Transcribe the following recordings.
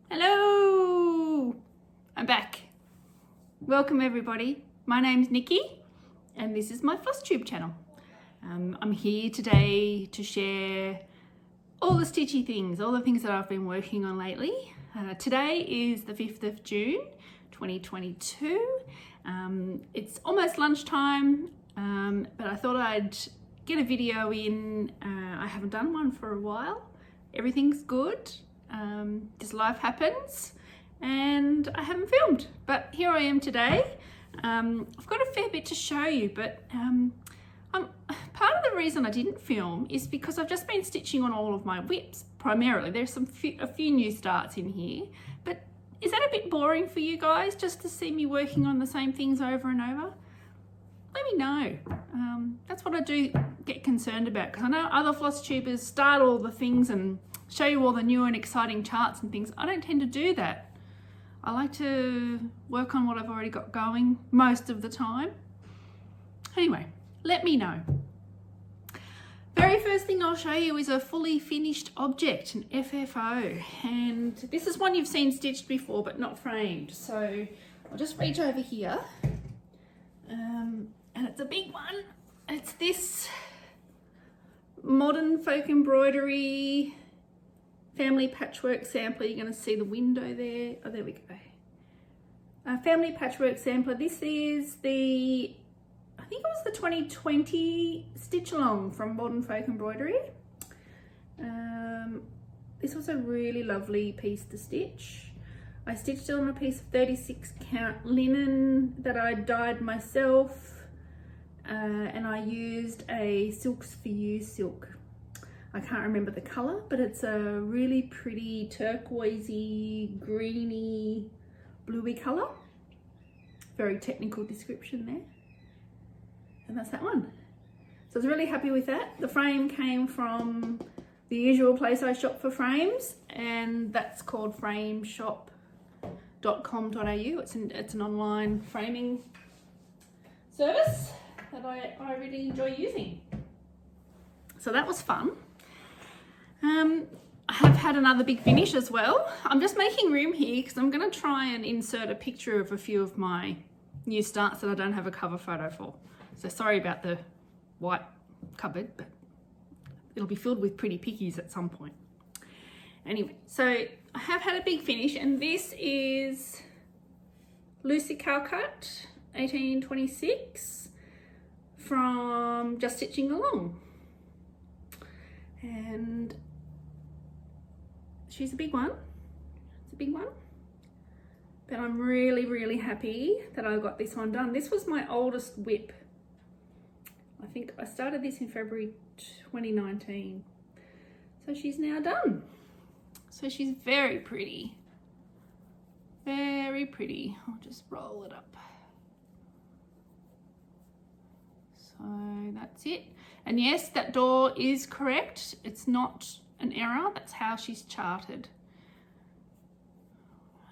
Hello! I'm back. Welcome everybody. My name's Nicky and this is my Flosstube channel. I'm here today to share all the stitchy things, all the things that I've been working on lately. Today is the 5th of June 2022. It's almost lunchtime, but I thought I'd get a video in. I haven't done one for a while. Everything's good. Just life happens and I haven't filmed, but here I am today. I've got a fair bit to show you, but part of the reason I didn't film is because I've just been stitching on all of my WIPs primarily. There's a few new starts in here, but is that a bit boring for you guys just to see me working on the same things over and over? Let me know. That's what I do get concerned about, because I know other Flosstubers start all the things and show you all the new and exciting charts and things. I don't tend to do that. I like to work on what I've already got going most of the time. Anyway, let me know. Very first thing I'll show you is a fully finished object, an FFO. And this is one you've seen stitched before, but not framed. So I'll just reach over here. And it's a big one. It's this modern folk embroidery family patchwork sampler. You're going to see the window there. Oh, there we go. Family patchwork sampler. This is the, I think it was the 2020 stitch along from Modern Folk Embroidery. This was a really lovely piece to stitch. I stitched it on a piece of 36 count linen that I dyed myself, and I used a Silks for You silk. I can't remember the colour, but it's a really pretty turquoisey, greeny, bluey colour. Very technical description there. And that's that one. So I was really happy with that. The frame came from the usual place I shop for frames, and that's called frameshop.com.au. It's an online framing service that I really enjoy using. So that was fun. I have had another big finish as well. I'm just making room here because I'm going to try and insert a picture of a few of my new starts that I don't have a cover photo for. So sorry about the white cupboard, but it'll be filled with pretty pickies at some point. Anyway, so I have had a big finish, and this is Lucy Calcutt 1826 from Just Stitching Along. And she's a big one. It's a big one. But I'm really, really happy that I got this one done. This was my oldest WIP. I think I started this in February 2019. So she's now done. So she's very pretty. Very pretty. I'll just roll it up. So that's it. And yes, that door is correct. It's not an error. That's how she's charted.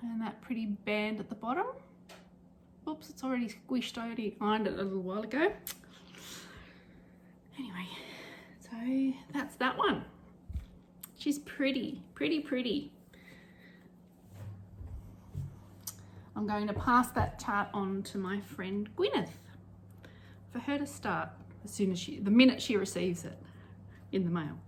And that pretty band at the bottom. Oops, it's already squished. I already ironed it a little while ago. Anyway, so that's that one. She's pretty, pretty, pretty. I'm going to pass that chart on to my friend Gwyneth for her to start as soon as the minute she receives it in the mail.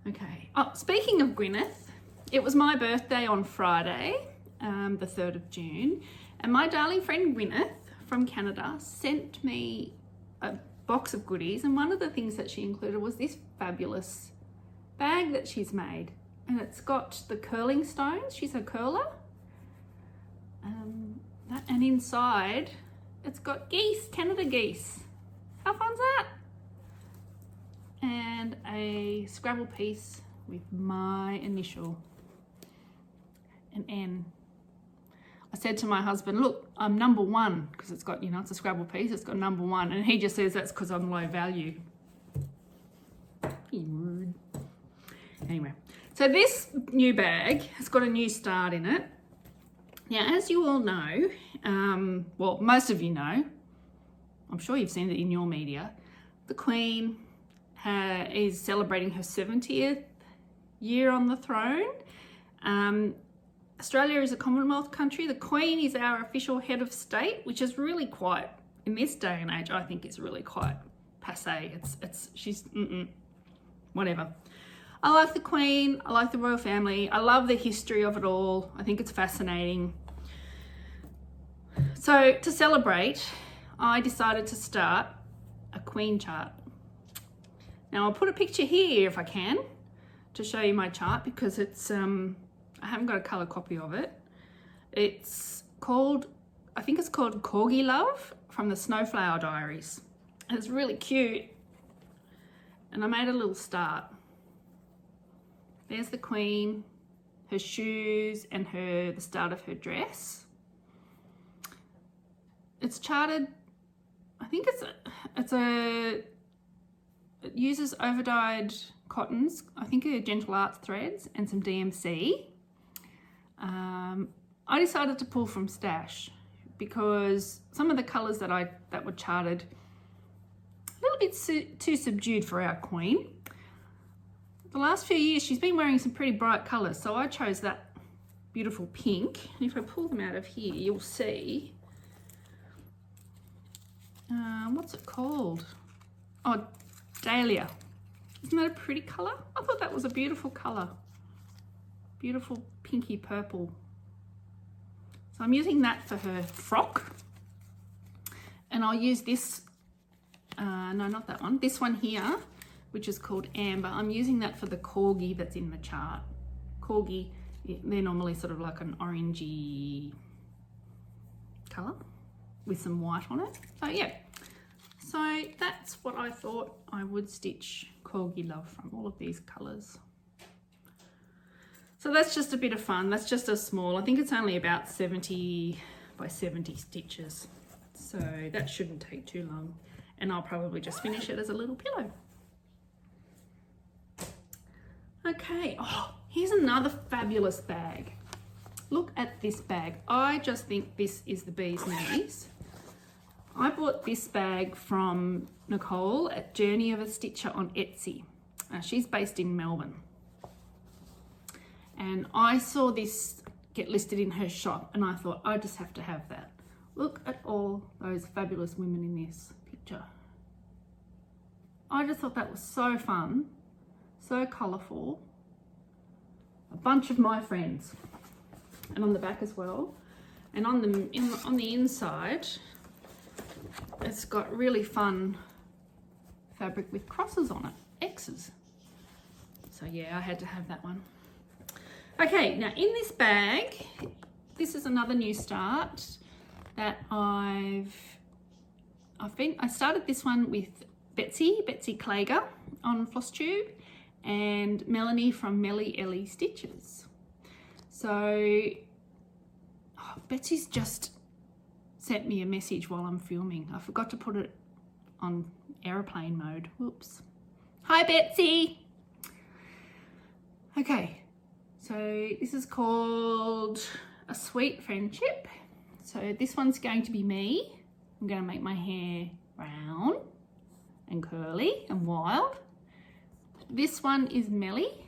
Okay. Oh, speaking of Gwyneth, it was my birthday on Friday, the 3rd of June, and my darling friend Gwyneth from Canada sent me a box of goodies, and one of the things that she included was this fabulous bag that she's made, and it's got the curling stones. She's a curler. And inside it's got geese, Canada geese. How fun's that? And a Scrabble piece with my initial, an N. I said to my husband, look, I'm number 1, because it's got, you know, it's a Scrabble piece, it's got number 1, and he just says that's because I'm low value. He rude. Anyway, so this new bag has got a new start in it. Now, as you all know, well, most of you know, I'm sure you've seen it in your media, the Queen is celebrating her 70th year on the throne. Australia is a Commonwealth country. The Queen is our official head of state, which is really quite, in this day and age, I think it's really quite passé. She's whatever. I like the Queen. I like the royal family. I love the history of it all. I think it's fascinating. So to celebrate, I decided to start a Queen chart. Now I'll put a picture here if I can to show you my chart, because it's I haven't got a colour copy of it. It's called, I think it's called Corgi Love from the Snowflower Diaries. And it's really cute. And I made a little start. There's the Queen, her shoes, and the start of her dress. It's charted, I think it uses over-dyed cottons, I think they're Gentle Arts threads, and some DMC. I decided to pull from Stash because some of the colours that were charted a little bit too subdued for our Queen. The last few years she's been wearing some pretty bright colours, so I chose that beautiful pink. And if I pull them out of here, you'll see, what's it called? Oh, Dahlia. Isn't that a pretty colour? I thought that was a beautiful colour. Beautiful pinky purple. So I'm using that for her frock. And I'll use this, no, not that one. This one here, which is called Amber. I'm using that for the Corgi that's in the chart. Corgi, they're normally sort of like an orangey colour with some white on it. So yeah, so that's what I thought I would stitch Corgi Love from, all of these colours. So that's just a bit of fun. That's just a small, I think it's only about 70 by 70 stitches. So that shouldn't take too long. And I'll probably just finish it as a little pillow. Okay, oh, here's another fabulous bag. Look at this bag. I just think this is the bee's knees. I bought this bag from Nicole at Journey of a Stitcher on Etsy. She's based in Melbourne. And I saw this get listed in her shop and I thought, I just have to have that. Look at all those fabulous women in this picture. I just thought that was so fun, so colourful. A bunch of my friends. And on the back as well. And on the inside, it's got really fun fabric with crosses on it, X's. So yeah, I had to have that one. Okay, now in this bag, this is another new start that I started this one with Betsy Klager on Flosstube and Melanie from Melly Ellie Stitches. So Betsy's just sent me a message while I'm filming. I forgot to put it on airplane mode. Whoops. Hi Betsy. Okay, so this is called A Sweet Friendship. So this one's going to be me. I'm going to make my hair brown and curly and wild. This one is Melanie,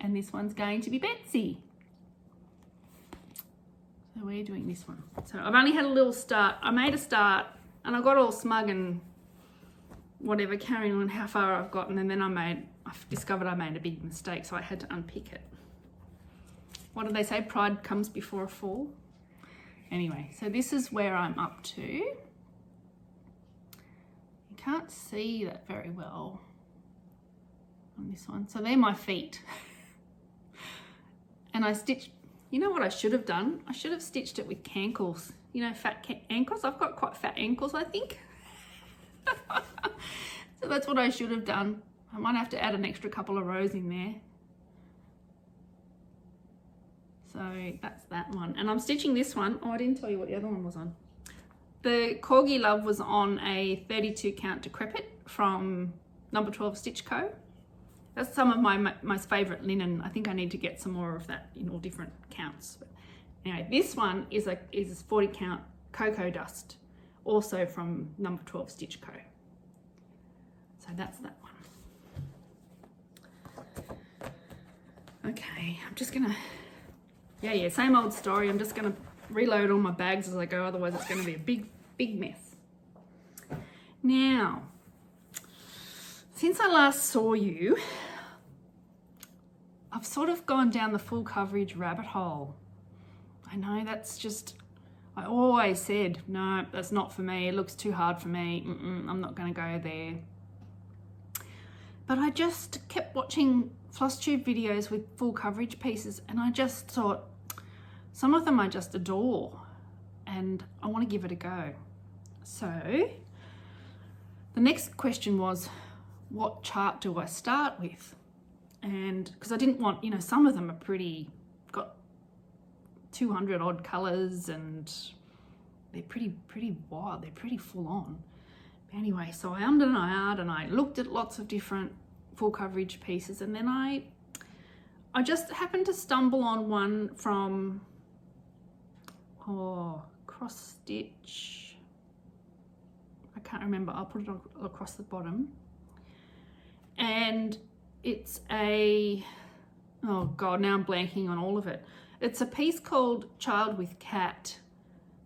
and this one's going to be Betsy. So we're doing this one. So I've only had a little start. I made a start and I got all smug and whatever, carrying on how far I've gotten, and then I discovered I made a big mistake, so I had to unpick it. What do they say? Pride comes before a fall. Anyway, so this is where I'm up to. You can't see that very well on this one. So they're my feet. And I stitched, you know what I should have done? I should have stitched it with cankles. You know, fat ankles. I've got quite fat ankles, I think. So that's what I should have done. I might have to add an extra couple of rows in there. So that's that one. And I'm stitching this one. Oh, I didn't tell you what the other one was on. The Corgi Love was on a 32 count decrepit from number 12 Stitch Co. That's some of my most favourite linen. I think I need to get some more of that in all different counts. But anyway, this one is a 40 count Cocoa Dust, also from number 12 Stitch Co. So that's that one. Okay, I'm just gonna yeah, same old story. I'm just going to reload all my bags as I go, otherwise it's going to be a big mess. Now, since I last saw you, I've sort of gone down the full coverage rabbit hole. I know that's just, I always said, no, that's not for me. It looks too hard for me. I'm not going to go there. But I just kept watching Flosstube videos with full coverage pieces, and I just thought, some of them I just adore, and I want to give it a go. So the next question was, what chart do I start with? And because I didn't want, you know, some of them are pretty, got 200 odd colors, and they're pretty wild, they're pretty full on. Anyway, so I ummed and I ahed, and I looked at lots of different full coverage pieces, and then I just happened to stumble on one from cross stitch. I can't remember. I'll put it across the bottom. And it's a, oh God, now I'm blanking on all of it. It's a piece called Child with Cat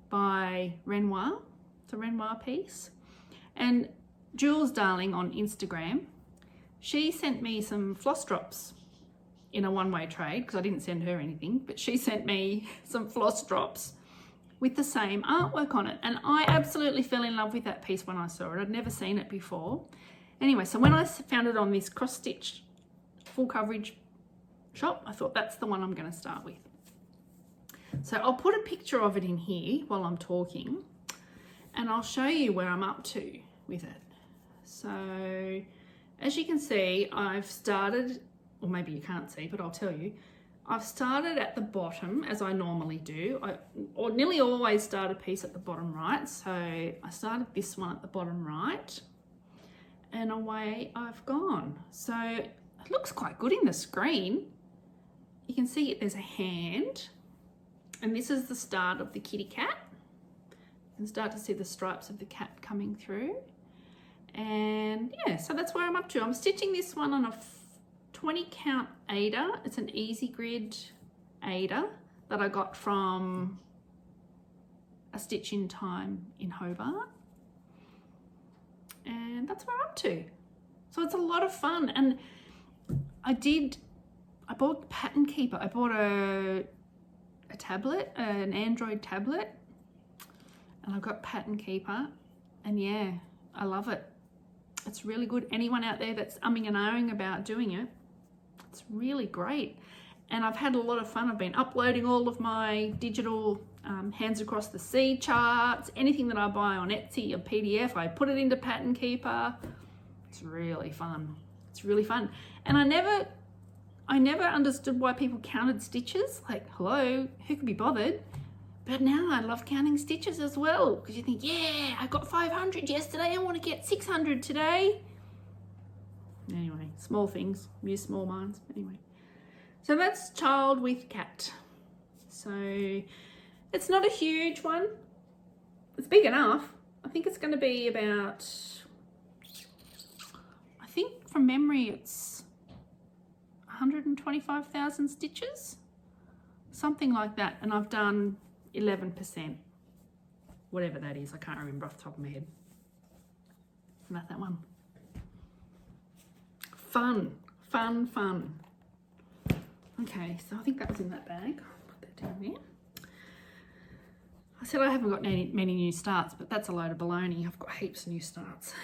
by Renoir. It's a Renoir piece. And Jules Darling on Instagram, she sent me some floss drops in a one-way trade, because I didn't send her anything, but she sent me some floss drops with the same artwork on it. And I absolutely fell in love with that piece when I saw it. I'd never seen it before. Anyway, so when I found it on this cross-stitch full coverage shop, I thought that's the one I'm going to start with. So I'll put a picture of it in here while I'm talking, and I'll show you where I'm up to with it. So as you can see, I've started, or maybe you can't see, but I'll tell you, I've started at the bottom as I normally do. I nearly always start a piece at the bottom right. So I started this one at the bottom right, and away I've gone. So it looks quite good in the screen. You can see there's a hand, and this is the start of the kitty cat. You can start to see the stripes of the cat coming through. And yeah, so that's where I'm up to. I'm stitching this one on a 20 count Aida. It's an easy grid Aida that I got from a Stitch in Time in Hobart. And that's where I'm up to. So it's a lot of fun. And I bought Pattern Keeper. I bought a tablet, an Android tablet, and I've got Pattern Keeper, and yeah, I love it. It's really good. Anyone out there that's umming and ahhing about doing it, it's really great. And I've had a lot of fun. I've been uploading all of my digital Hands Across the Sea charts, anything that I buy on Etsy or PDF, I put it into Pattern Keeper. It's really fun. It's really fun. And I never understood why people counted stitches. Like, hello, who could be bothered? But now I love counting stitches as well, because you think, yeah, I got 500 yesterday, I want to get 600 today. Anyway, small things, use small minds. Anyway, so that's Child with Cat. So it's not a huge one. It's big enough. I think it's going to be about, I think from memory, it's 125,000 stitches, something like that. And I've done 11%, whatever that is. I can't remember off the top of my head. Not that one. Fun. Okay, so I think that was in that bag. I'll put that down there. I said I haven't got many new starts, but that's a load of baloney. I've got heaps of new starts.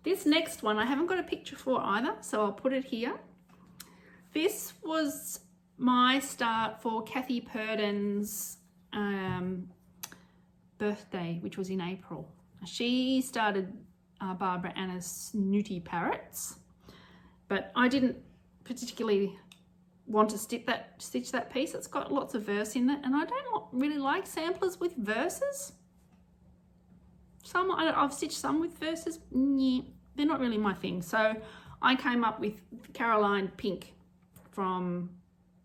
This next one I haven't got a picture for either, so I'll put it here. This was my start for Kathy Purden's birthday, which was in April. She started Barbara Anna's Snooty Parrots, but I didn't particularly want to stitch that piece. It's got lots of verse in it, and I don't really like samplers with verses. I've stitched some with verses. Yeah, they're not really my thing. So I came up with Caroline Pink from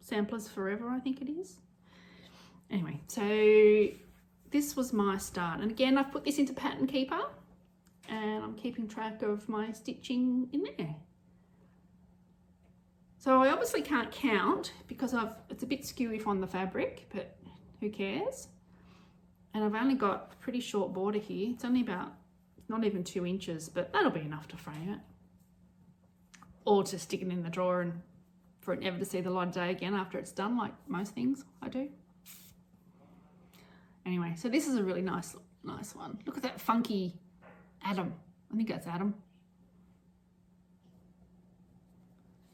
Samplers Forever, I think it is. Anyway, so this was my start. And again, I've put this into Pattern Keeper, and I'm keeping track of my stitching in there. So I obviously can't count because it's a bit skewy on the fabric, but who cares? And I've only got a pretty short border here. It's only about not even 2 inches, but that'll be enough to frame it. Or to stick it in the drawer and for it never to see the light of day again after it's done, like most things I do. Anyway, so this is a really nice one. Look at that funky Adam. I think that's Adam.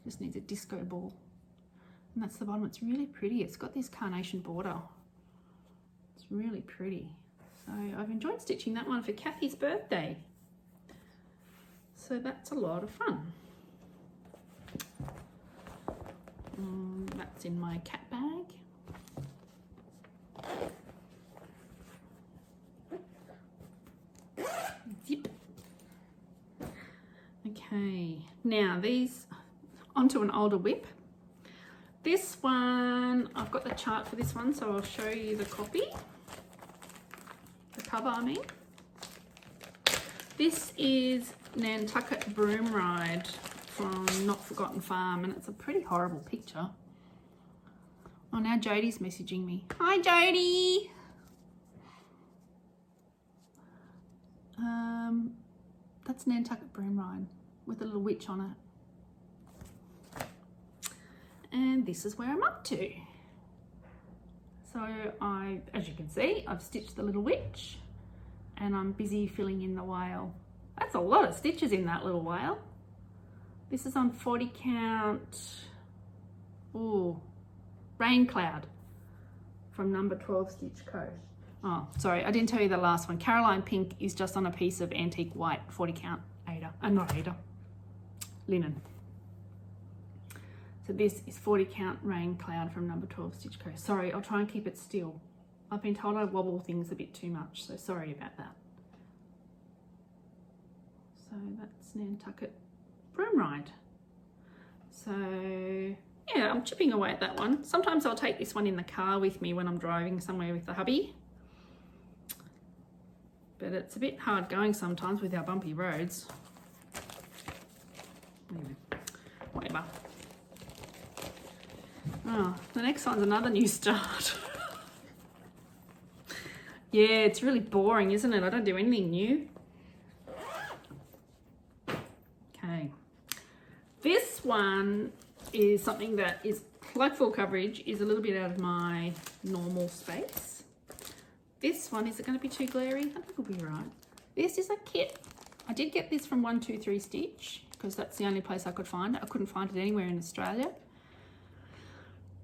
Just needs a disco ball. And that's the bottom. It's really pretty. It's got this carnation border. It's really pretty. So I've enjoyed stitching that one for Kathy's birthday. So that's a lot of fun. That's in my cat bag. Zip. Okay, now these onto an older WIP. This one, I've got the chart for this one, so I'll show you the copy. The cover, I mean. This is Nantucket Broomride from Not Forgotten Farm, and it's a pretty horrible picture. Oh, now Jodie's messaging me. Hi, Jodie. That's Nantucket Broomride with a little witch on it. And this is where I'm up to. So as you can see, I've stitched the little witch and I'm busy filling in the whale. That's a lot of stitches in that little whale. This is on 40 count, ooh, Rain Cloud from number 12 Stitch Co. Oh, sorry, I didn't tell you the last one. Caroline Pink is just on a piece of antique white 40 count linen. So this is 40 count Rain Cloud from number 12 Stitch Co. Sorry, I'll try and keep it still. I've been told I wobble things a bit too much, so sorry about that. So that's Nantucket Broomride. So yeah, I'm chipping away at that one. Sometimes I'll take this one in the car with me when I'm driving somewhere with the hubby. But it's a bit hard going sometimes with our bumpy roads. Anyway, whatever. Oh, the next one's another new start. Yeah, it's really boring, isn't it? I don't do anything new. Okay. This one is something that is, like full coverage, is a little bit out of my normal space. This one, is it going to be too glary? I think it'll be right. This is a kit. I did get this from 123 Stitch because that's the only place I could find it. I couldn't find it anywhere in Australia.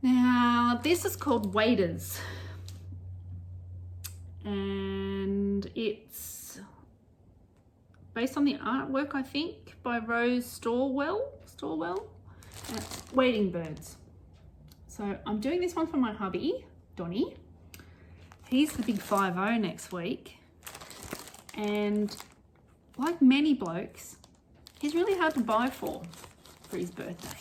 Now, this is called Waders. And it's based on the artwork, I think, by Rose Storwell. Wading birds. So I'm doing this one for my hubby, Donnie. He's the big 5-0 next week. And like many blokes, he's really hard to buy for his birthday.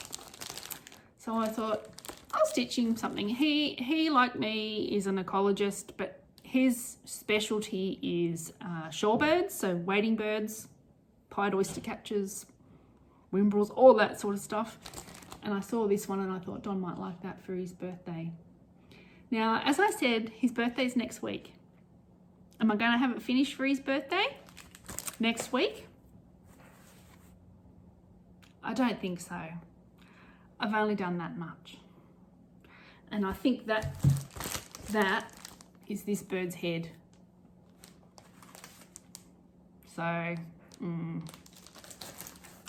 So I thought, I'll stitch him something. He like me, is an ecologist, but his specialty is shorebirds, so wading birds, pied oyster catchers, wimbrels, all that sort of stuff. And I saw this one and I thought Don might like that for his birthday. Now, as I said, his birthday's next week. Am I going to have it finished for his birthday next week? I don't think so. I've only done that much. And I think that is this bird's head. So,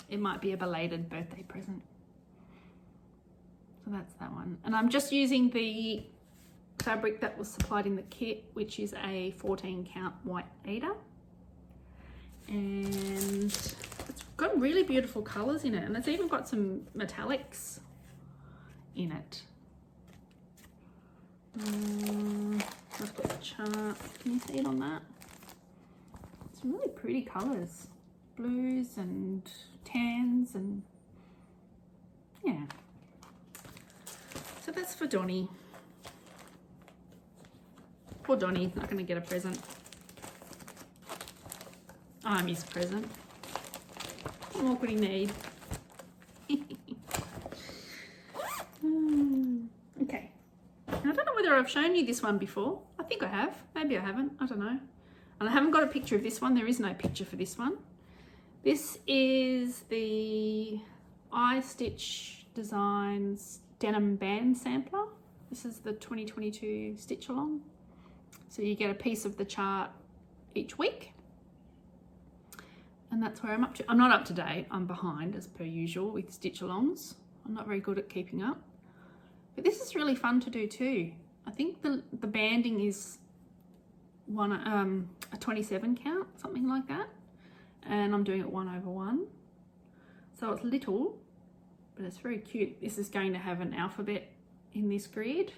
it might be a belated birthday present. So that's that one. And I'm just using the fabric that was supplied in the kit, which is a 14 count white Aida. And it's got really beautiful colours in it. And it's even got some metallics in it. I've got the chart. Can you see it on that? Some really pretty colours. Blues and tans and yeah. So that's for Donnie. Poor Donnie, not going to get a present. I'm his present. What more could he need? sure I've shown you this one before. I think I have. Maybe I haven't. I don't know. And I haven't got a picture of this one. There is no picture for this one. This is the iStitch Designs denim band sampler. This is the 2022 stitch along. So you get a piece of the chart each week. And that's where I'm up to. I'm not up to date. I'm behind as per usual with stitch alongs. I'm not very good at keeping up. But this is really fun to do too. I think the banding is a 27 count, something like that. And I'm doing it 1/1. So it's little, but it's very cute. This is going to have an alphabet in this grid.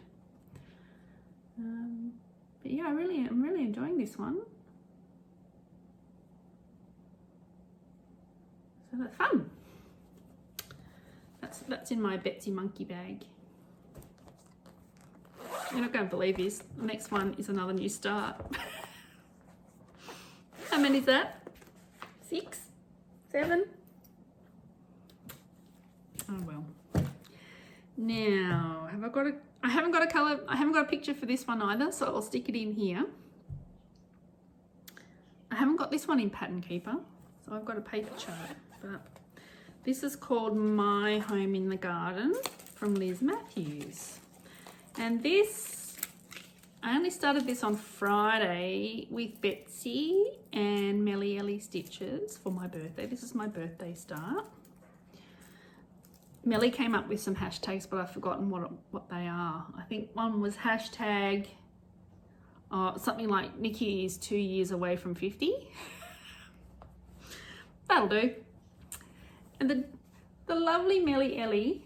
But yeah, I'm really enjoying this one. So that's fun. That's in my Betsy monkey bag. You're not going to believe this. The next one is another new start. How many is that? 6? 7? Oh well. Now, I haven't got a colour, I haven't got a picture for this one either, so I'll stick it in here. I haven't got this one in Pattern Keeper, so I've got a paper chart, but this is called My Home in the Garden from Liz Matthews. And this, I only started this on Friday with Betsy and Melly Ellie Stitches for my birthday. This is my birthday start. Melly came up with some hashtags, but I've forgotten what they are. I think one was hashtag something like Nicky is 2 years away from 50. That'll do. And the lovely Melly Ellie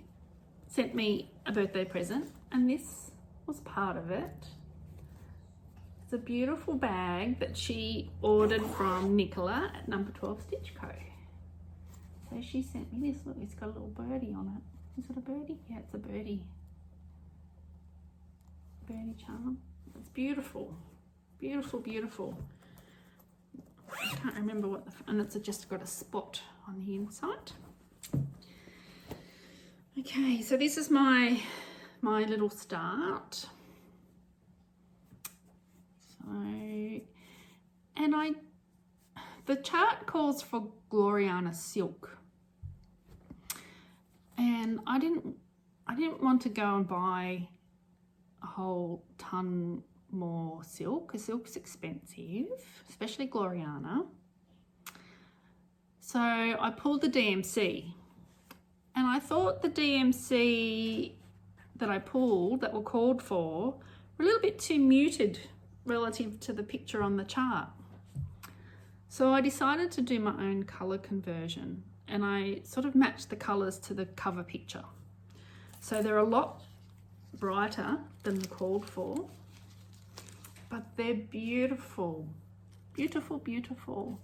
sent me a birthday present, and this was part of it. It's a beautiful bag that she ordered from Nicola at Number 12 Stitch Co. So she sent me this. Look, it's got a little birdie on it. Is it a birdie? Yeah, it's a birdie. Birdie charm. It's beautiful. Beautiful, beautiful. I can't remember what and it's just got a spot on the inside. Okay, so this is my little start. So, and the chart calls for Gloriana silk, and I didn't want to go and buy a whole ton more silk because silk's expensive, especially Gloriana. So I pulled the DMC, and I thought the DMC that I pulled that were called for were a little bit too muted relative to the picture on the chart. So I decided to do my own colour conversion, and I sort of matched the colours to the cover picture. So they're a lot brighter than the called for, but they're beautiful. Beautiful, beautiful.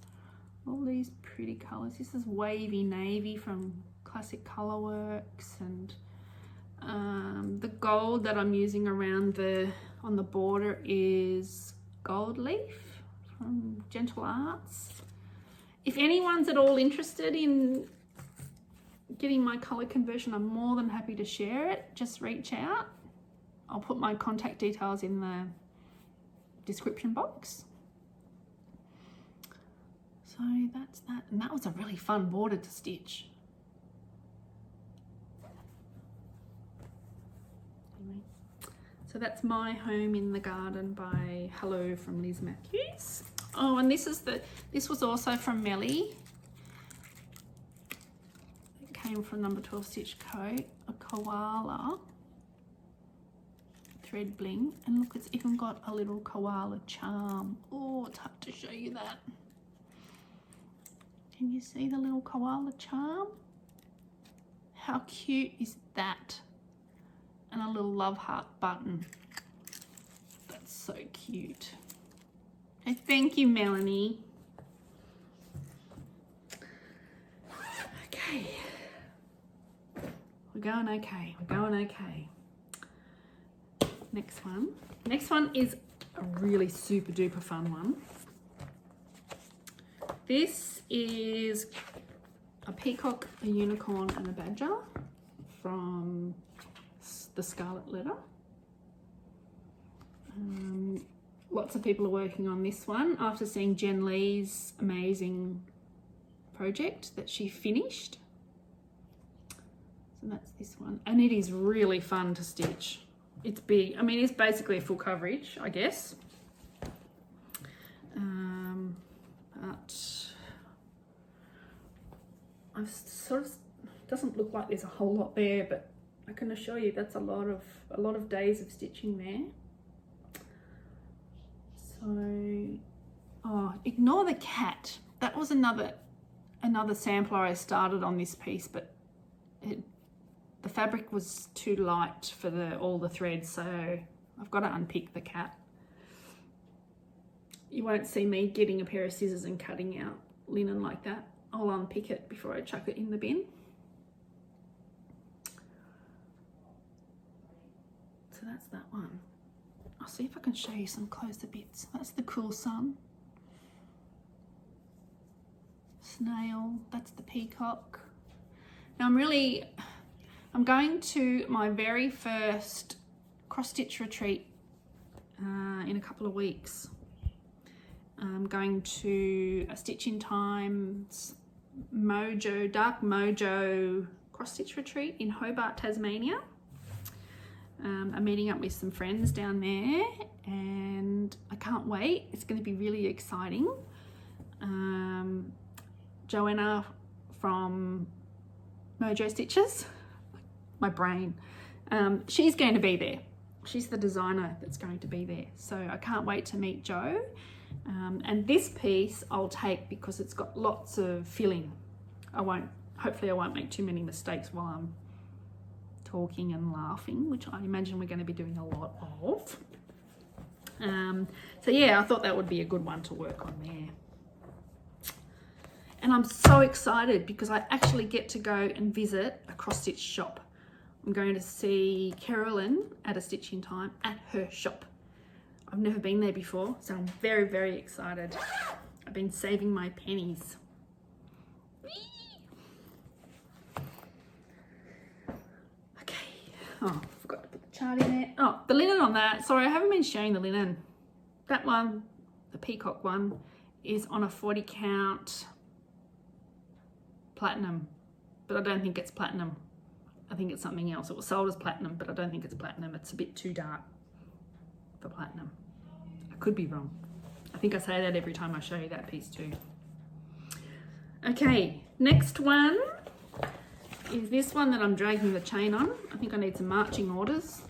All these pretty colours. This is wavy navy from Classic Colourworks, and the gold that I'm using around on the border is Gold Leaf from Gentle Arts. If anyone's at all interested in getting my colour conversion, I'm more than happy to share it. Just reach out. I'll put my contact details in the description box. So that's that, and that was a really fun border to stitch. Anyway, so that's My Home in the Garden by Hello from Liz Matthews. Oh, and this was also from Melly. It came from Number 12 Stitch Co. A koala thread bling, and look, it's even got a little koala charm. Oh, it's hard to show you that. Can you see the little koala charm? How cute is that? And a little love heart button. That's so cute. Oh, thank you, Melanie. Okay. We're going okay. We're going okay. Next one. Next one is a really super duper fun one. This is a peacock, a unicorn, and a badger from the Scarlet Letter. Lots of people are working on this one after seeing Jen Lee's amazing project that she finished. So that's this one, and it is really fun to stitch. It's big. I mean, it's basically a full coverage, I guess. But I've sort of, doesn't look like there's a whole lot there, but I can assure you that's a lot of days of stitching there. So, oh, ignore the cat. That was another sampler I started on this piece, but the fabric was too light for all the threads, so I've got to unpick the cat. You won't see me getting a pair of scissors and cutting out linen like that. I'll unpick it before I chuck it in the bin. So that's that one. I'll see if I can show you some closer bits. That's the cool sun. Snail, that's the peacock. Now I'm going to my very first cross stitch retreat in a couple of weeks. I'm going to a Stitch in Time's Dark Mojo cross stitch retreat in Hobart, Tasmania. I'm meeting up with some friends down there and I can't wait. It's going to be really exciting. Joanna from Mojo Stitches, my brain, she's going to be there. She's the designer that's going to be there. So I can't wait to meet Jo. And this piece I'll take because it's got lots of filling. Hopefully I won't make too many mistakes while I'm talking and laughing, which I imagine we're going to be doing a lot of. So yeah, I thought that would be a good one to work on there. And I'm so excited because I actually get to go and visit a cross stitch shop. I'm going to see Carolyn at a Stitch in Time at her shop. I've never been there before, so I'm very, very excited. I've been saving my pennies. Okay. Oh, forgot to put the chart in there. Oh, the linen on that. Sorry, I haven't been showing the linen. That one, the peacock one, is on a 40 count platinum, but I don't think it's platinum. I think it's something else. It was sold as platinum, but I don't think it's platinum. It's a bit too dark for platinum. I could be wrong. I think I say that every time I show you that piece too. Okay, next one is this one that I'm dragging the chain on. I think I need some marching orders.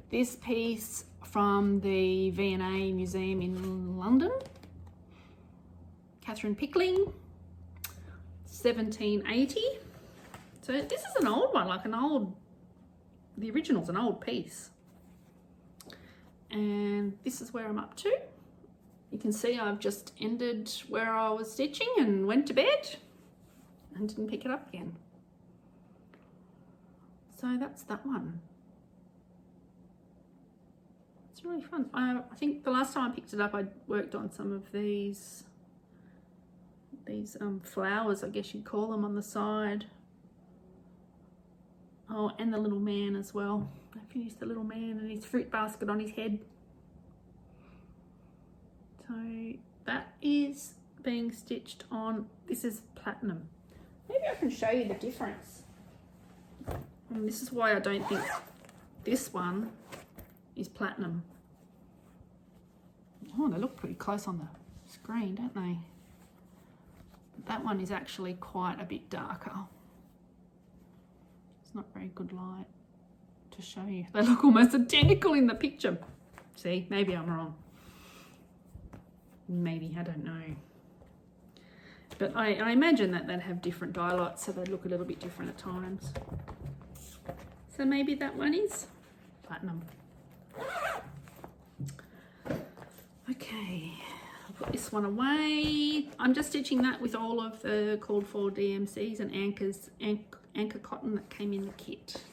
This piece from the V&A Museum in London. Catherine Pickling, 1780. So this is an old one, the original's an old piece. And this is where I'm up to. You can see I've just ended where I was stitching and went to bed and didn't pick it up again. So that's that one. It's really fun. I think the last time I picked it up, I worked on some of these flowers, I guess you'd call them, on the side. Oh, and the little man as well. I finished the little man and his fruit basket on his head. So that is being stitched on. This is platinum. Maybe I can show you the difference. And this is why I don't think this one is platinum. Oh, they look pretty close on the screen, don't they? That one is actually quite a bit darker. It's not very good light to show you. They look almost identical in the picture. See, maybe I'm wrong. Maybe, I don't know. But I imagine that they'd have different dye lots, so they'd look a little bit different at times. So maybe that one is platinum. Okay, I'll put this one away. I'm just stitching that with all of the called for DMCs and anchor cotton that came in the kit.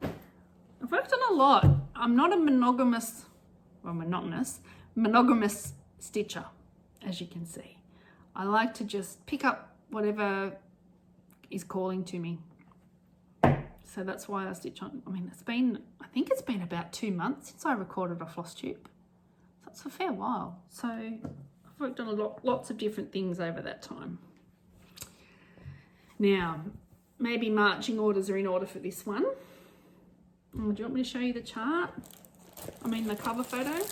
I've worked on a lot. I'm not a monogamous stitcher, as you can see. I like to just pick up whatever is calling to me. So that's why I stitch on. I mean, I think it's been about 2 months since I recorded a Flosstube. So it's a fair while. So I've worked on lots of different things over that time. Now, maybe marching orders are in order for this one. Do you want me to show you the chart? I mean, the cover photo.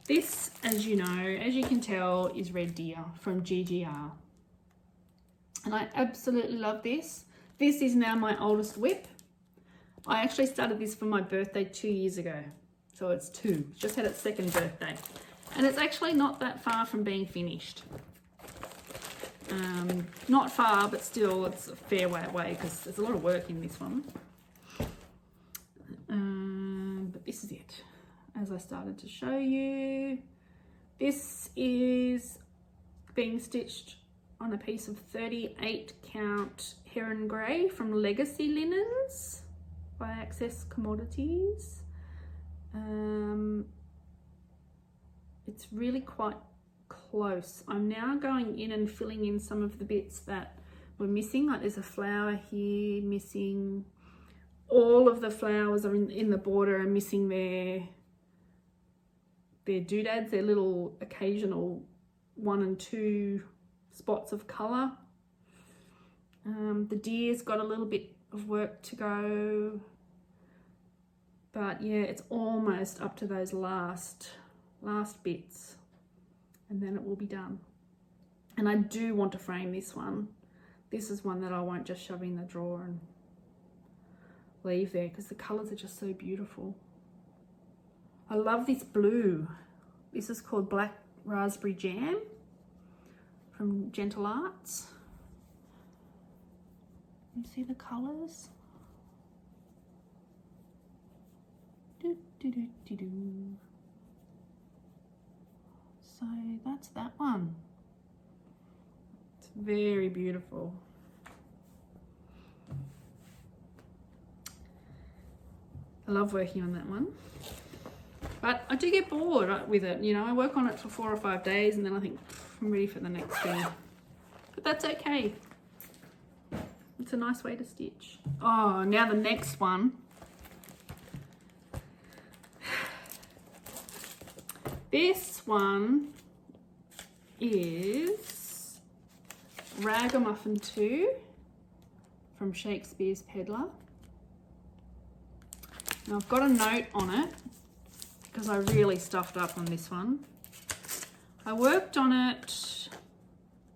This, as you know, as you can tell, is Red Deer from GGR. And I absolutely love this. This is now my oldest WIP. I actually started this for my birthday 2 years ago. So it's 2, just had its 2nd birthday. And it's actually not that far from being finished. Not far, but still it's a fair way away because there's a lot of work in this one. But this is it. As I started to show you, this is being stitched on a piece of 38 count Heron Grey from Legacy Linens by Access Commodities. It's really quite close. I'm now going in and filling in some of the bits that were missing. Like there's a flower here missing. All of the flowers are in the border are missing their doodads, their little occasional 1 and 2 spots of colour. The deer's got a little bit of work to go, but yeah, it's almost up to those last bits, and then it will be done. And I do want to frame this one. This is one that I won't just shove in the drawer and leave there because the colours are just so beautiful. I love this blue. This is called Black Raspberry Jam from Gentle Arts. You see the colours? So that's that one. It's very beautiful. I love working on that one. But I do get bored with it, you know. I work on it for 4 or 5 days and then I think I'm ready for the next thing. But that's okay. It's a nice way to stitch. Oh, now the next one. This one is Raga Muffin 2 from Shakespeare's Peddler. Now I've got a note on it because I really stuffed up on this one. I worked on it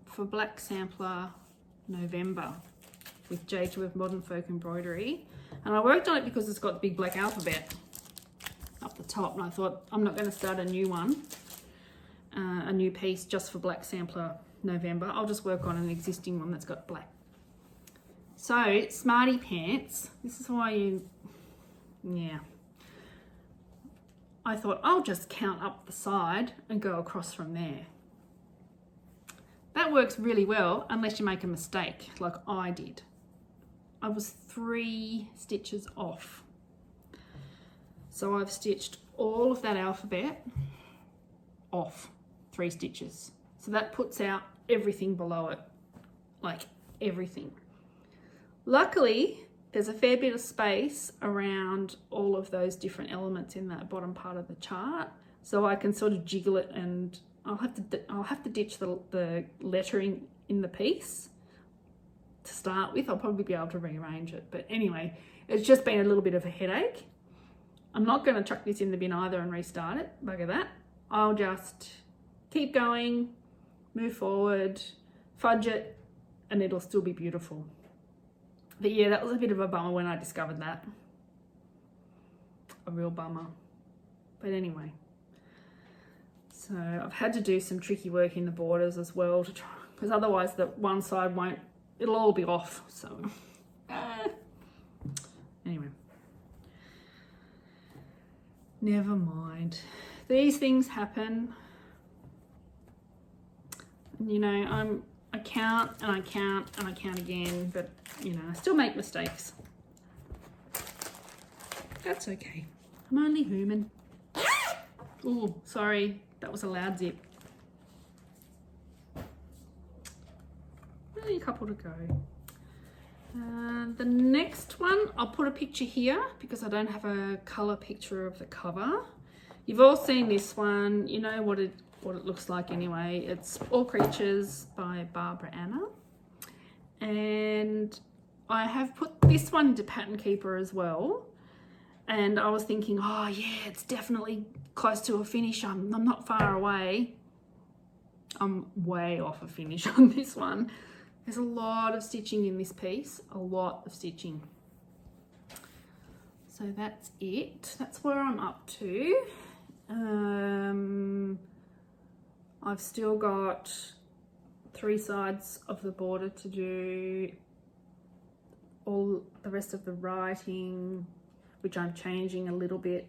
for Black Sampler November with J2F Modern Folk Embroidery, and I worked on it because it's got the big black alphabet up the top, and I thought I'm not going to start a new one, a new piece just for Black Sampler November. I'll just work on an existing one that's got black. So Smarty Pants, this is why I thought I'll just count up the side and go across from there. That works really well unless you make a mistake like I did. I was 3 stitches off. So I've stitched all of that alphabet off 3 stitches. So that puts out everything below it, like everything. Luckily, there's a fair bit of space around all of those different elements in that bottom part of the chart. So I can sort of jiggle it, and I'll have to ditch the lettering in the piece to start with. I'll probably be able to rearrange it. But anyway, it's just been a little bit of a headache. I'm not going to chuck this in the bin either and restart it. Bugger that. I'll just keep going, move forward, fudge it, and it'll still be beautiful. But yeah, that was a bit of a bummer when I discovered that. A real bummer. But anyway. So I've had to do some tricky work in the borders as well to try, because otherwise the one side won't, it'll all be off. So anyway. Never mind. These things happen. You know, I count and I count and I count again, but you know, I still make mistakes. That's okay. I'm only human. Oh, sorry. That was a loud zip. Only a couple to go. The next one, I'll put a picture here because I don't have a colour picture of the cover. You've all seen this one, you know what it looks like anyway. It's All Creatures by Barbara Anna. And I have put this one into Pattern Keeper as well. And I was thinking, oh yeah, it's definitely close to a finish. I'm not far away. I'm way off a finish on this one. There's a lot of stitching in this piece, a lot of stitching. So that's it. That's where I'm up to. I've still got 3 sides of the border to do, all the rest of the writing, which I'm changing a little bit.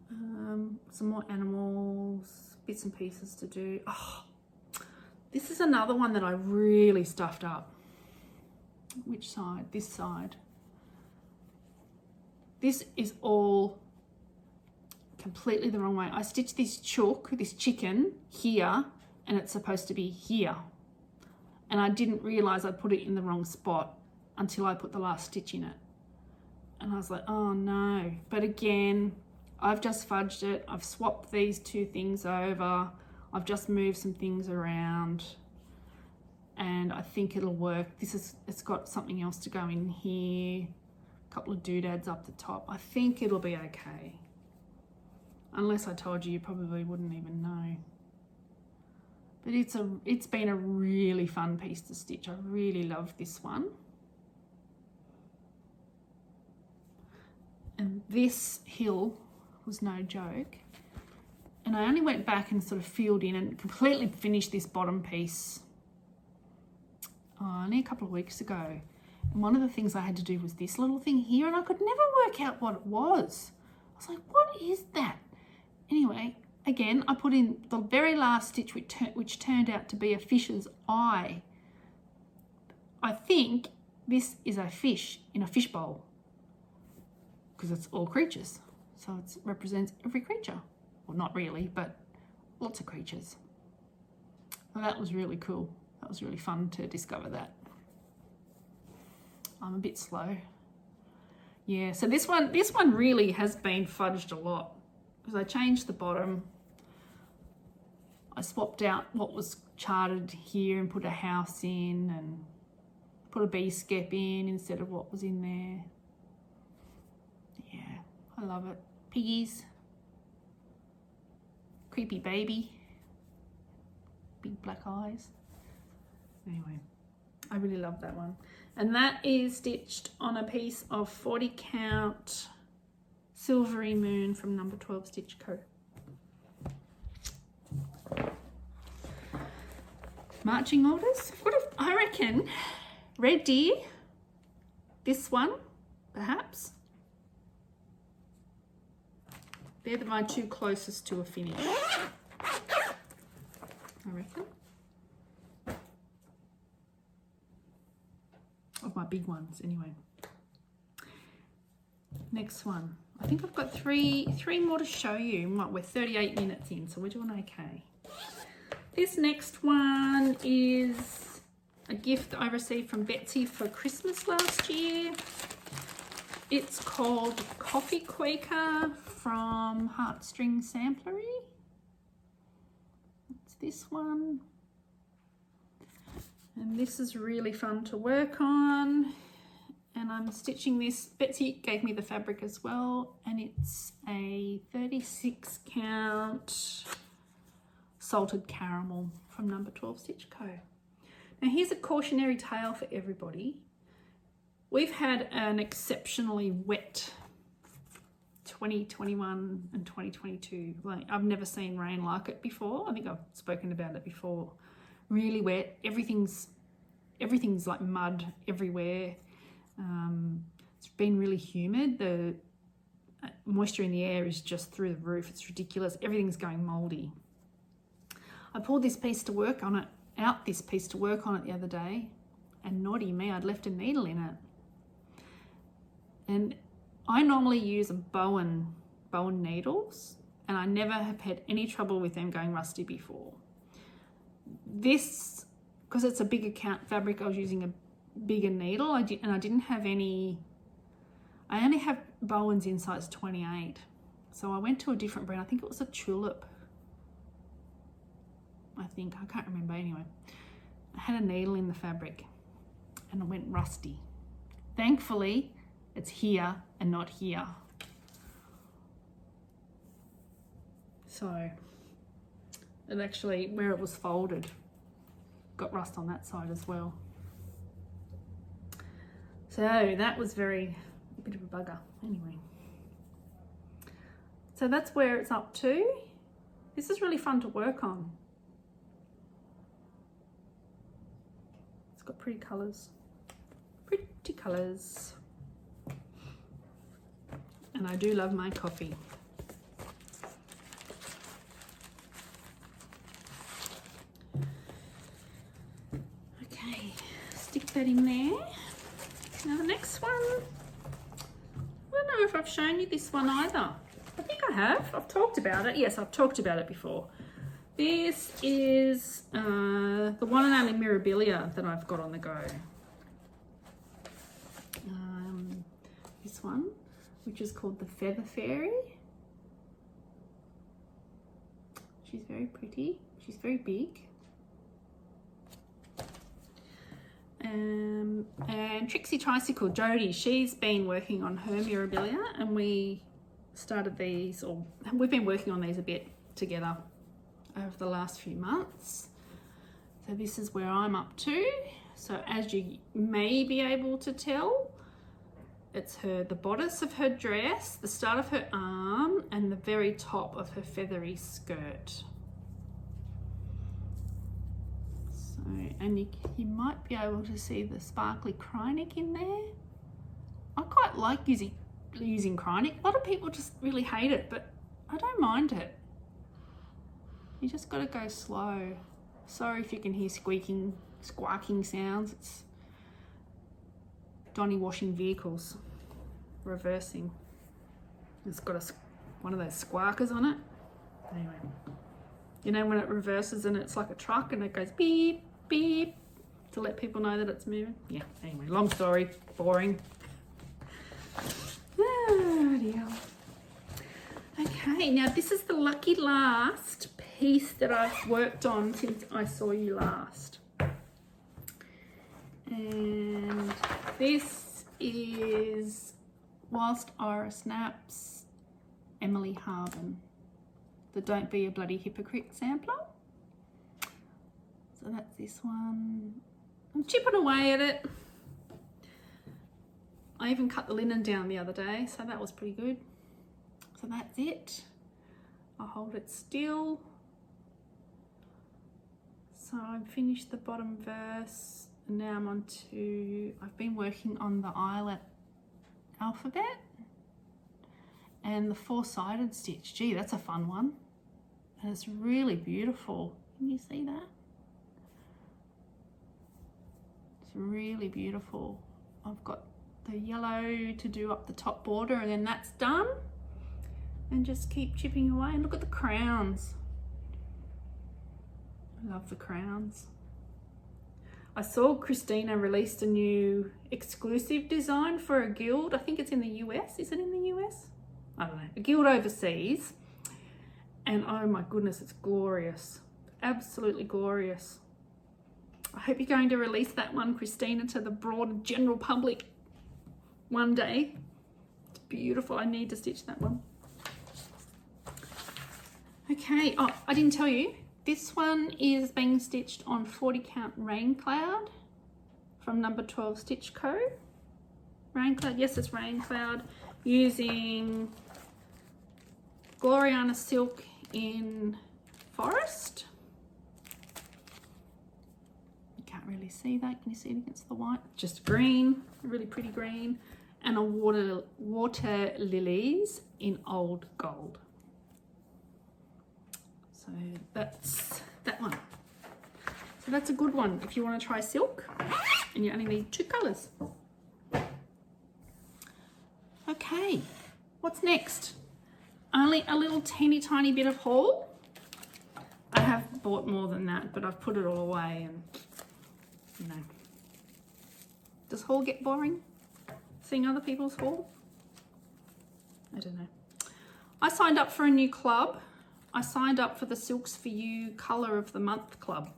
Some more animals, bits and pieces to do. Oh, this is another one that I really stuffed up. Which side? This side. This is all completely the wrong way. I stitched this chook, this chicken, here, and it's supposed to be here. And I didn't realise I put it in the wrong spot until I put the last stitch in it. And I was like, oh no. But again, I've just fudged it. I've swapped these 2 things over. I've just moved some things around and I think it'll work. It's got something else to go in here. A couple of doodads up the top. I think it'll be okay. Unless I told you, you probably wouldn't even know. But it's been a really fun piece to stitch. I really love this one. And this hill was no joke. And I only went back and sort of filled in and completely finished this bottom piece only a couple of weeks ago. And one of the things I had to do was this little thing here, and I could never work out what it was. I was like, what is that? Anyway, again, I put in the very last stitch, which turned out to be a fish's eye. I think this is a fish in a fishbowl because it's all creatures. So it represents every creature. Well, not really, but lots of creatures. Well, that was really cool. That was really fun to discover that. I'm a bit slow. Yeah, so this one really has been fudged a lot because I changed the bottom. I swapped out what was charted here and put a house in and put a bee skep in instead of what was in there. Yeah, I love it. Piggies. Creepy baby. Big black eyes. Anyway, I really love that one. And that is stitched on a piece of 40 count Silvery Moon from number 12 Stitch Co. Marching orders. What if, I reckon Red Deer, this one, perhaps. They're my 2 closest to a finish, I reckon. Of my big ones, anyway. Next one. I think I've got three more to show you. We're 38 minutes in, so we're doing okay. This next one is a gift I received from Betsy for Christmas last year. It's called Coffee Quaker from Heartstring Samplery. It's this one. And this is really fun to work on. And I'm stitching this. Betsy gave me the fabric as well. And it's a 36 count salted caramel from number 12 Stitch Co. Now here's a cautionary tale for everybody. We've had an exceptionally wet 2021 and 2022. Like, I've never seen rain like it before. I think I've spoken about it before. Really wet. Everything's like mud everywhere. It's been really humid. The moisture in the air is just through the roof. It's ridiculous. Everything's going moldy. I pulled this piece to work on it, the other day, and naughty me, I'd left a needle in it. And I normally use a Bowen needles, and I never have had any trouble with them going rusty before. This, because it's a bigger count fabric, I was using bigger needle. I didn't have any. I only have Bowens in size 28. So I went to a different brand. I think it was a tulip. I can't remember anyway. I had a needle in the fabric and it went rusty. Thankfully, it's here and not here. So it actually, where it was folded, got rust on that side as well. So that was a bit of a bugger. Anyway. So that's where it's up to. This is really fun to work on. It's got pretty colours. Pretty colours. And I do love my coffee. Okay, stick that in there. Now the next one, I don't know if I've shown you this one either. I think I have. I've talked about it. Yes, I've talked about it before. This is the one and only Mirabilia that I've got on the go. This one, which is called the Feather Fairy. She's very pretty. She's very big. And Trixie Tricycle, Jodie, she's been working on her Mirabilia, and we started these, or we've been working on these a bit together over the last few months. So this is where I'm up to. So as you may be able to tell, it's the bodice of her dress, the start of her arm, and the very top of her feathery skirt. So, and you might be able to see the sparkly cryneck in there. I quite like using cryneck. A lot of people just really hate it, but I don't mind it. You just got to go slow. Sorry if you can hear squawking sounds. It's Donnie washing vehicles, reversing. It's got one of those squawkers on it. Anyway, you know when it reverses and it's like a truck and it goes beep, beep, to let people know that it's moving? Yeah, anyway, long story, boring. Oh dear. Okay, now this is the lucky last piece that I've worked on since I saw you last. And this is Whilst Iris Naps, Emily Harvin, the Don't Be a Bloody Hypocrite sampler. So that's this one. I'm chipping away at it. I even cut the linen down the other day, so that was pretty good. So that's it. I'll hold it still. So I've finished the bottom verse. And now I'm on to, I've been working on the eyelet alphabet and the four-sided stitch. Gee, that's a fun one. And it's really beautiful. Can you see that? It's really beautiful. I've got the yellow to do up the top border, and then that's done. And just keep chipping away. And look at the crowns. I love the crowns. I saw Christina released a new exclusive design for a guild. I think it's in the US. Is it in the US? I don't know. A guild overseas. And oh my goodness, it's glorious. Absolutely glorious. I hope you're going to release that one, Christina, to the broad general public one day. It's beautiful. I need to stitch that one. Okay. Oh, I didn't tell you. This one is being stitched on 40 count Rain Cloud from number 12 Stitch Co. Rain Cloud, yes, it's Rain Cloud, using Gloriana silk in Forest. You can't really see that. Can you see it against the white? Just green, a really pretty green, and a water lilies in Old Gold. So that's that one. So that's a good one if you want to try silk and you only need 2 colours. Okay, what's next? Only a little teeny tiny bit of haul. I have bought more than that, but I've put it all away and, you know, Does haul get boring? Seeing other people's haul? I don't know. I signed up for a new club. I signed up for the Silks For You Colour of the Month Club.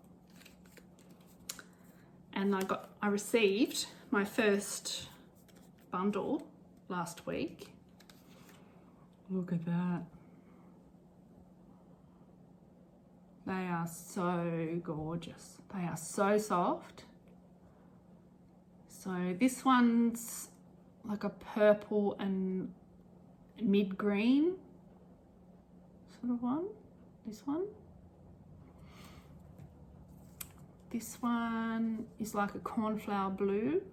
And I received my first bundle last week. Look at that. They are so gorgeous. They are so soft. So this one's like a purple and mid-green sort of one. This one. This one is like a cornflower blue.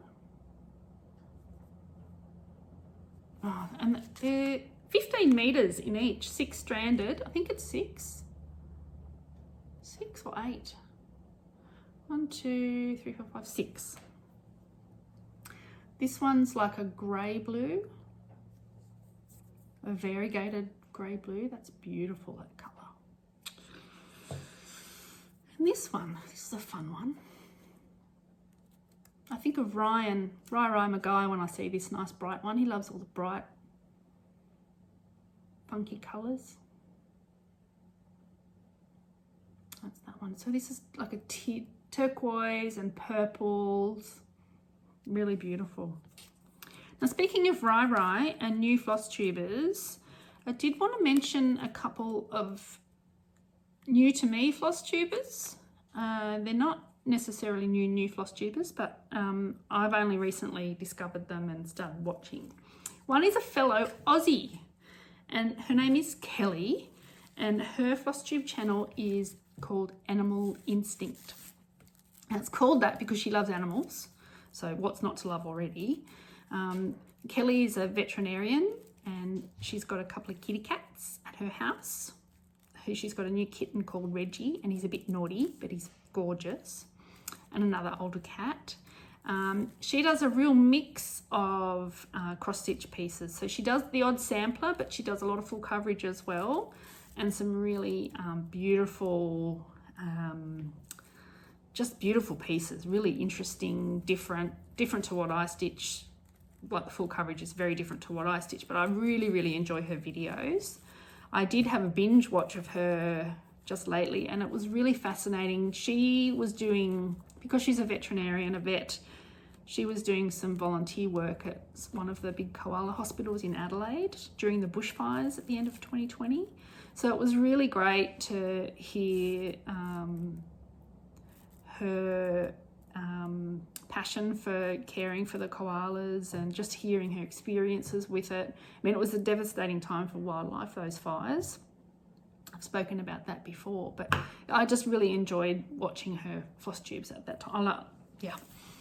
Oh, and they're 15 meters in each, 6 stranded. I think it's 6. 6 or 8. 1, 2, 3, 4, 5, 6. This one's like a grey blue, a variegated grey blue. That's beautiful, that colour. And this is a fun one. I think of Rai Maguire when I see this nice bright one. He loves all the bright, funky colours. That's that one. So this is like a turquoise and purples. Really beautiful. Now, speaking of Rai and new Flosstubers, I did want to mention a couple of new to me Flosstubers. They're not necessarily new Flosstubers, but I've only recently discovered them and started watching. One is a fellow Aussie, and her name is Kelly, and her Flosstube channel is called Animal Instinct. And it's called that because she loves animals. So what's not to love already? Kelly is a veterinarian, and she's got a couple of kitty cats at her house. She's got a new kitten called Reggie, and he's a bit naughty, but he's gorgeous. And another older cat. She does a real mix of cross-stitch pieces. So she does the odd sampler, but she does a lot of full coverage as well, and some really beautiful, just beautiful pieces, really interesting, different to what I stitch. Like the full coverage is very different to what I stitch, but I really enjoy her videos. I did have a binge watch of her just lately, and it was really fascinating. She was doing, because she's a veterinarian, a vet, she was doing some volunteer work at one of the big koala hospitals in Adelaide during the bushfires at the end of 2020. So it was really great to hear her passion for caring for the koalas and just hearing her experiences with it. I mean, it was a devastating time for wildlife, those fires. I've spoken about that before, but I just really enjoyed watching her Flosstubes at that time. Yeah.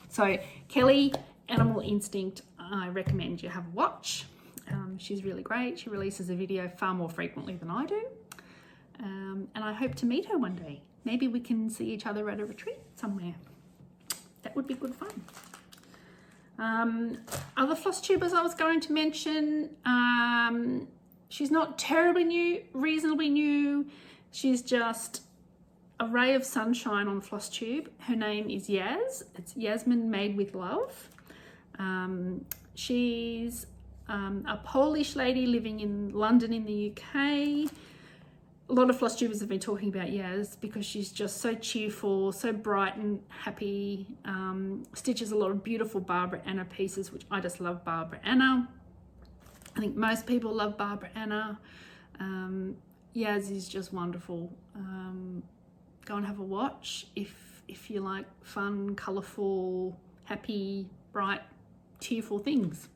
So Kelly, Animal Instinct, I recommend you have a watch. She's really great. She releases a video far more frequently than I do. And I hope to meet her one day. Maybe we can see each other at a retreat somewhere. That would be good fun. Other Flosstubers I was going to mention, she's not terribly new, reasonably new. She's just a ray of sunshine on Flosstube. Her name is Yaz. It's Yasmin Made With Love. She's a Polish lady living in London in the UK. A lot of Flosstubers have been talking about Yaz because she's just so cheerful, so bright and happy. Stitches a lot of beautiful Barbara Anna pieces, which I just love Barbara Anna. I think most people love Barbara Anna. Yaz is just wonderful. Go and have a watch if you like fun, colourful, happy, bright, cheerful things.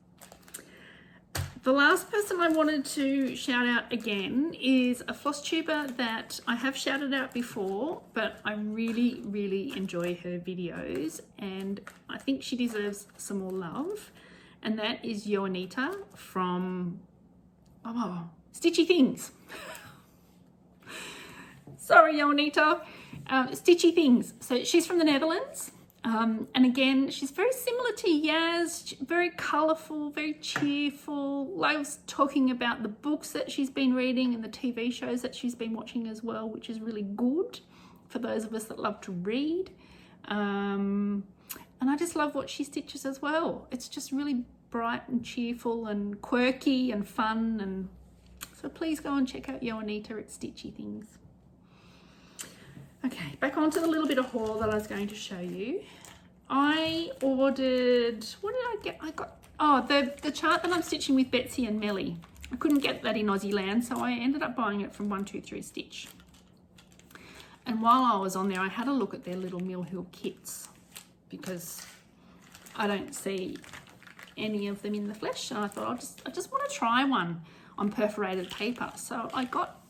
The last person I wanted to shout out again is a Flosstuber that I have shouted out before, but I really enjoy her videos, and I think she deserves some more love, and that is Joanita from Stitchy Things. Sorry, Joanita. Stitchy Things. So she's from the Netherlands. And again, she's very similar to Yaz, very colourful, very cheerful, loves talking about the books that she's been reading and the TV shows that she's been watching as well, which is really good for those of us that love to read. And I just love what she stitches as well. It's just really bright and cheerful and quirky and fun. And so please go and check out Yoanita at Stitchy Things. Okay, back onto the little bit of haul that I was going to show you. I ordered, what did I get? I got, oh, the chart that I'm stitching with Betsy and Melly. I couldn't get that in Aussie land, so I ended up buying it from 123 Stitch. And while I was on there, I had a look at their little Mill Hill kits because I don't see any of them in the flesh, and I thought I just want to try one on perforated paper. So I got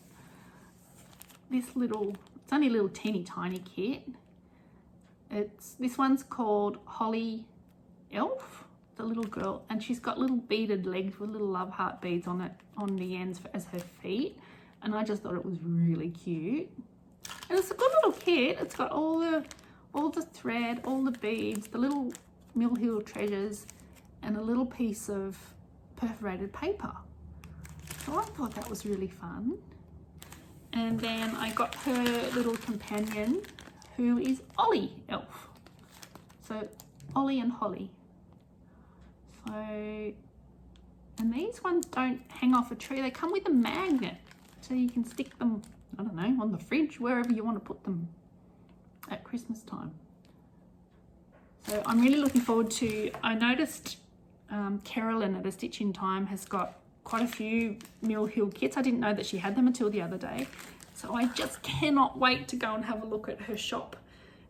this little, it's only a little teeny tiny kit. This one's called Holly Elf, the little girl, and she's got little beaded legs with little love heart beads on it, on the ends as her feet, and I just thought it was really cute. And it's a good little kit. It's got all the thread, all the beads, the little Mill Hill treasures, and a little piece of perforated paper. So I thought that was really fun. And then I got her little companion, who is Ollie Elf. So Ollie and Holly. So, and these ones don't hang off a tree. They come with a magnet, so you can stick them, I don't know, on the fridge, wherever you want to put them at Christmas time. So I'm really looking forward to, I noticed Carolyn at A Stitch in Time has got quite a few Mill Hill kits. I didn't know that she had them until the other day. So I just cannot wait to go and have a look at her shop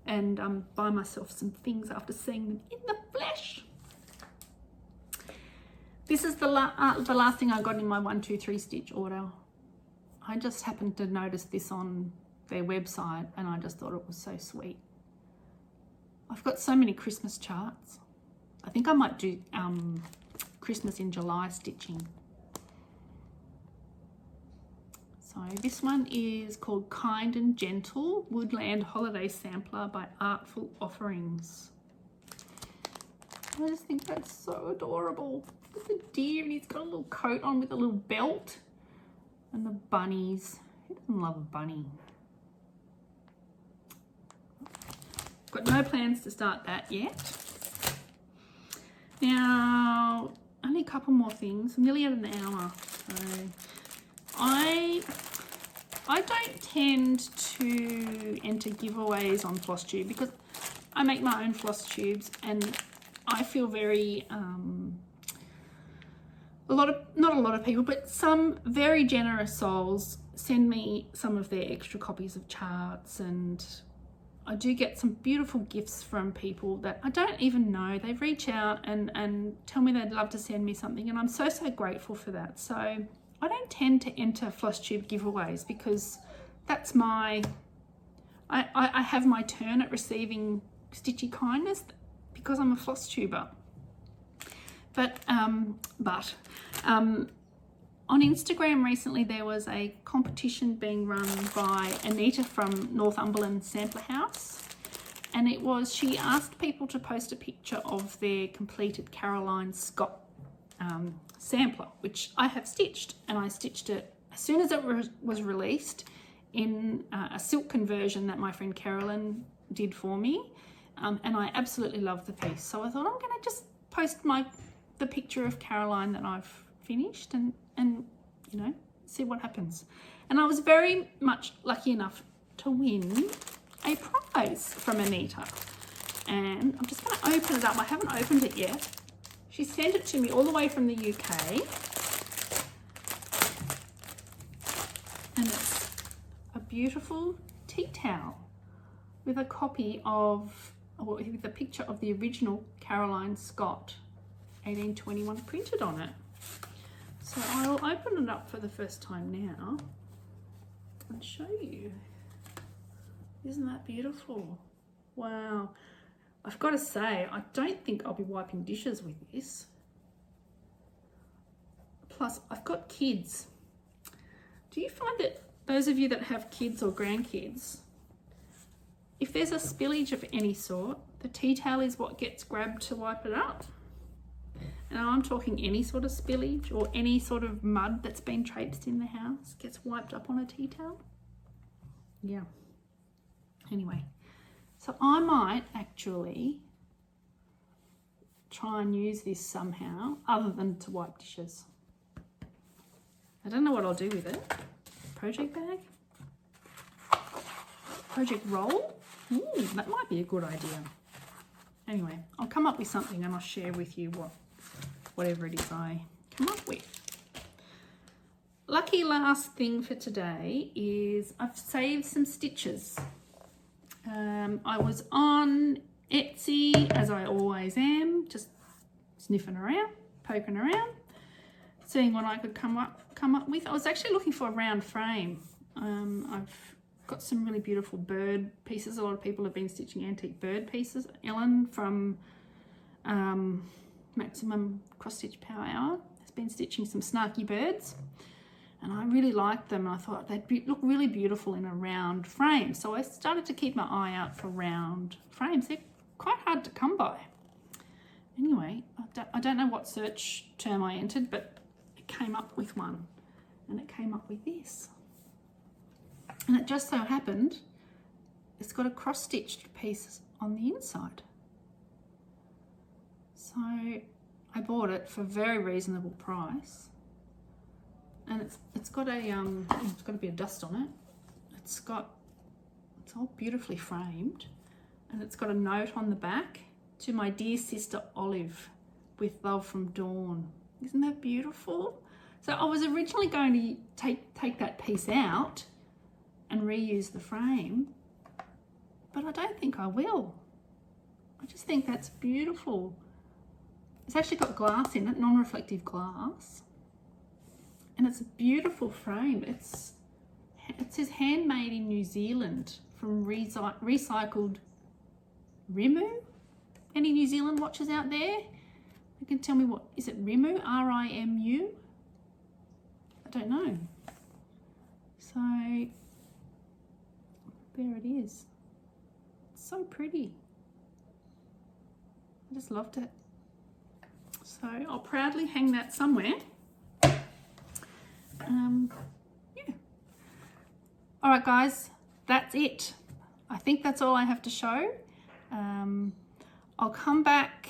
and buy myself some things after seeing them in the flesh. This is the last thing I got in my 123 Stitch order. I just happened to notice this on their website and I just thought it was so sweet. I've got so many Christmas charts. I think I might do Christmas in July stitching. So this one is called Kind and Gentle Woodland Holiday Sampler by Artful Offerings. I just think that's so adorable. There's a deer and he's got a little coat on with a little belt. And the bunnies. Who doesn't love a bunny? Got no plans to start that yet. Now, only a couple more things. I'm nearly at an hour. So I don't tend to enter giveaways on Flosstube because I make my own floss tubes, and I feel very not a lot of people, but some very generous souls send me some of their extra copies of charts, and I do get some beautiful gifts from people that I don't even know. They reach out and tell me they'd love to send me something, and I'm so grateful for that. So I don't tend to enter Flosstube giveaways because that's I have my turn at receiving stitchy kindness because I'm a Flosstuber. But on Instagram recently there was a competition being run by Anita from Northumberland Sampler House, and it was, she asked people to post a picture of their completed Caroline Scott sampler, which I have stitched, and I stitched it as soon as it was released in a silk conversion that my friend Carolyn did for me, and I absolutely love the piece. So I thought I'm going to just post the picture of Caroline that I've finished and you know, see what happens. And I was very much lucky enough to win a prize from Anita, and I'm just going to open it up. I haven't opened it yet. She sent it to me all the way from the UK, and it's a beautiful tea towel with a copy of, or with a picture of the original Caroline Scott 1821 printed on it. So I'll open it up for the first time now and show you. Isn't that beautiful? Wow. I've got to say, I don't think I'll be wiping dishes with this. Plus, I've got kids. Do you find that those of you that have kids or grandkids, if there's a spillage of any sort, the tea towel is what gets grabbed to wipe it up? And I'm talking any sort of spillage or any sort of mud that's been traipsed in the house gets wiped up on a tea towel. Yeah. Anyway, so I might actually try and use this somehow other than to wipe dishes. I don't know what I'll do with it. Project bag? Project roll? Ooh, that might be a good idea. Anyway, I'll come up with something and I'll share with you whatever it is I come up with. Lucky last thing for today is I've saved some stitches. I was on Etsy, as I always am, just sniffing around, poking around, seeing what I could come up with. I was actually looking for a round frame. I've got some really beautiful bird pieces. A lot of people have been stitching antique bird pieces. Ellen from Maximum Cross Stitch Power Hour has been stitching some snarky birds, and I really liked them. I thought they'd look really beautiful in a round frame, so I started to keep my eye out for round frames. They're quite hard to come by. Anyway, I don't know what search term I entered, but it came up with one, and it came up with this. And it just so happened it's got a cross-stitched piece on the inside. So I bought it for a very reasonable price. And it's got a bit of dust on it. It's all beautifully framed, and it's got a note on the back: to my dear sister Olive, with love from Dawn. Isn't that beautiful? So I was originally going to take that piece out and reuse the frame, but I don't think I will. I just think that's beautiful. It's actually got glass in it, non-reflective glass, and it's a beautiful frame. It says handmade in New Zealand from recycled Rimu. Any New Zealand watchers out there? You can tell me, what is it? Rimu? R-I-M-U? I don't know. So there it is. It's so pretty. I just loved it. So I'll proudly hang that somewhere. Yeah. All right, guys, that's it. I think that's all I have to show. I'll come back.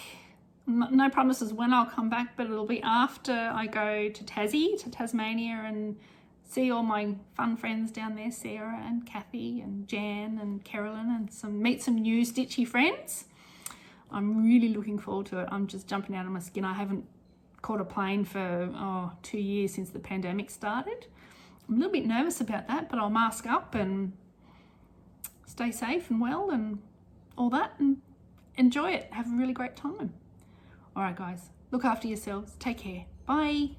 No promises when I'll come back, but it'll be after I go to Tasmania, and see all my fun friends down there, Sarah and Kathy and Jan and Carolyn, and meet some new stitchy friends. I'm really looking forward to it. I'm just jumping out of my skin. I haven't caught a plane for 2 years since the pandemic started. I'm a little bit nervous about that, but I'll mask up and stay safe and well and all that, and enjoy it. Have a really great time. All right, guys, look after yourselves. Take care. Bye.